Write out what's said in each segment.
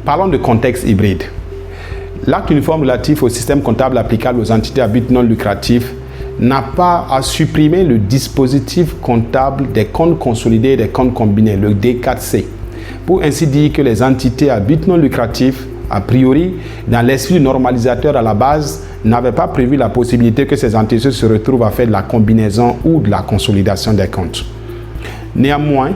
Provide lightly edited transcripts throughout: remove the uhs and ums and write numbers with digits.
Parlons de contexte hybride. L'acte uniforme relatif au système comptable applicable aux entités à but non lucratif n'a pas à supprimer le dispositif comptable des comptes consolidés et des comptes combinés, le D4C, pour ainsi dire que les entités à but non lucratif, a priori, dans l'esprit normalisateur à la base, n'avaient pas prévu la possibilité que ces entités se retrouvent à faire de la combinaison ou de la consolidation des comptes. Néanmoins,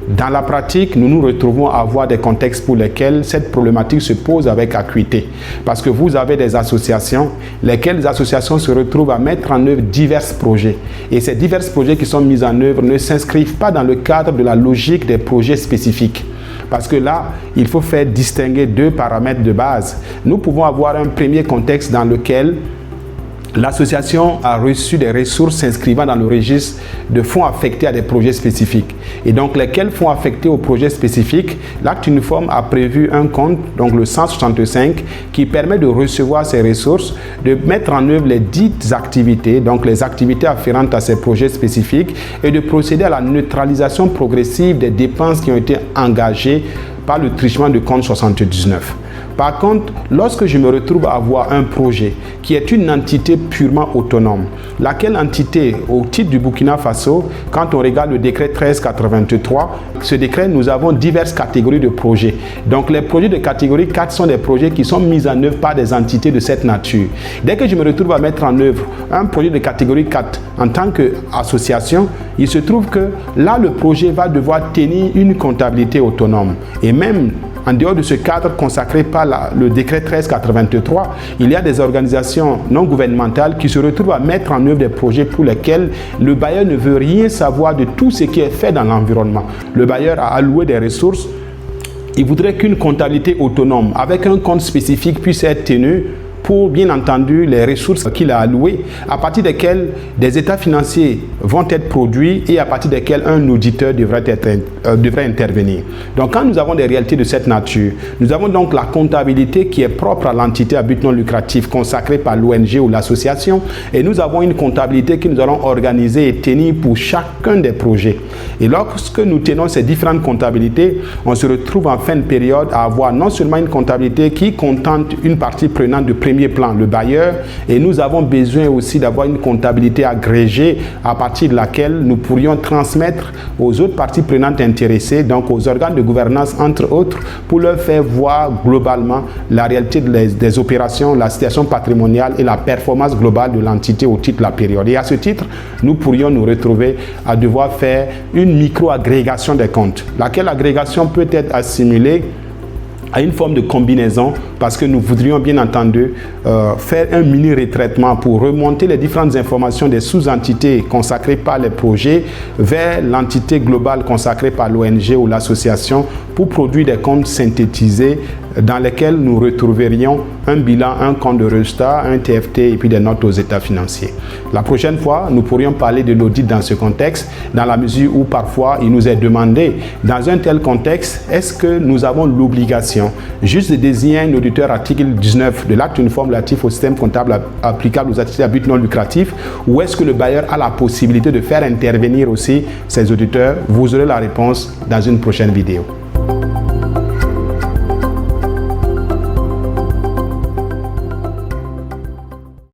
dans la pratique, nous nous retrouvons à avoir des contextes pour lesquels cette problématique se pose avec acuité. Parce que vous avez des associations, lesquelles les associations se retrouvent à mettre en œuvre divers projets. Et ces divers projets qui sont mis en œuvre ne s'inscrivent pas dans le cadre de la logique des projets spécifiques. Parce que là, il faut faire distinguer deux paramètres de base. Nous pouvons avoir un premier contexte dans lequel l'association a reçu des ressources s'inscrivant dans le registre de fonds affectés à des projets spécifiques. Et donc, lesquels fonds affectés aux projets spécifiques, l'acte uniforme a prévu un compte, donc le 165, qui permet de recevoir ces ressources, de mettre en œuvre les dites activités, donc les activités afférentes à ces projets spécifiques, et de procéder à la neutralisation progressive des dépenses qui ont été engagées par le truchement de compte 79. Par contre, lorsque je me retrouve à avoir un projet qui est une entité purement autonome, laquelle entité, au titre du Burkina Faso, quand on regarde le décret 1383, ce décret, nous avons diverses catégories de projets. Donc, les projets de catégorie 4 sont des projets qui sont mis en œuvre par des entités de cette nature. Dès que je me retrouve à mettre en œuvre un projet de catégorie 4 en tant qu'association, il se trouve que là, le projet va devoir tenir une comptabilité autonome. Et même en dehors de ce cadre consacré par le décret 1383, il y a des organisations non gouvernementales qui se retrouvent à mettre en œuvre des projets pour lesquels le bailleur ne veut rien savoir de tout ce qui est fait dans l'environnement. Le bailleur a alloué des ressources. Il voudrait qu'une comptabilité autonome avec un compte spécifique puisse être tenue pour, bien entendu, les ressources qu'il a allouées, à partir desquelles des états financiers vont être produits et à partir desquels un auditeur devrait intervenir. Donc, quand nous avons des réalités de cette nature, nous avons donc la comptabilité qui est propre à l'entité à but non lucratif consacrée par l'ONG ou l'association, et nous avons une comptabilité que nous allons organiser et tenir pour chacun des projets. Et lorsque nous tenons ces différentes comptabilités, on se retrouve en fin de période à avoir non seulement une comptabilité qui contente une partie prenante de premier plan, le bailleur, et nous avons besoin aussi d'avoir une comptabilité agrégée à partir de laquelle nous pourrions transmettre aux autres parties prenantes intéressées, donc aux organes de gouvernance entre autres, pour leur faire voir globalement la réalité des opérations, la situation patrimoniale et la performance globale de l'entité au titre de la période. Et à ce titre, nous pourrions nous retrouver à devoir faire une micro-agrégation des comptes, laquelle agrégation peut être assimilée à une forme de combinaison parce que nous voudrions bien entendu faire un mini-retraitement pour remonter les différentes informations des sous-entités consacrées par les projets vers l'entité globale consacrée par l'ONG ou l'association pour produire des comptes synthétisés dans lesquels nous retrouverions un bilan, un compte de résultat, un TFT et puis des notes aux états financiers. La prochaine fois, nous pourrions parler de l'audit dans ce contexte, dans la mesure où parfois il nous est demandé, dans un tel contexte, est-ce que nous avons l'obligation juste de désigner un auditeur article 19 de l'acte uniforme relatif au système comptable applicable aux activités à but non lucratif, ou est-ce que le bailleur a la possibilité de faire intervenir aussi ses auditeurs? Vous aurez la réponse dans une prochaine vidéo.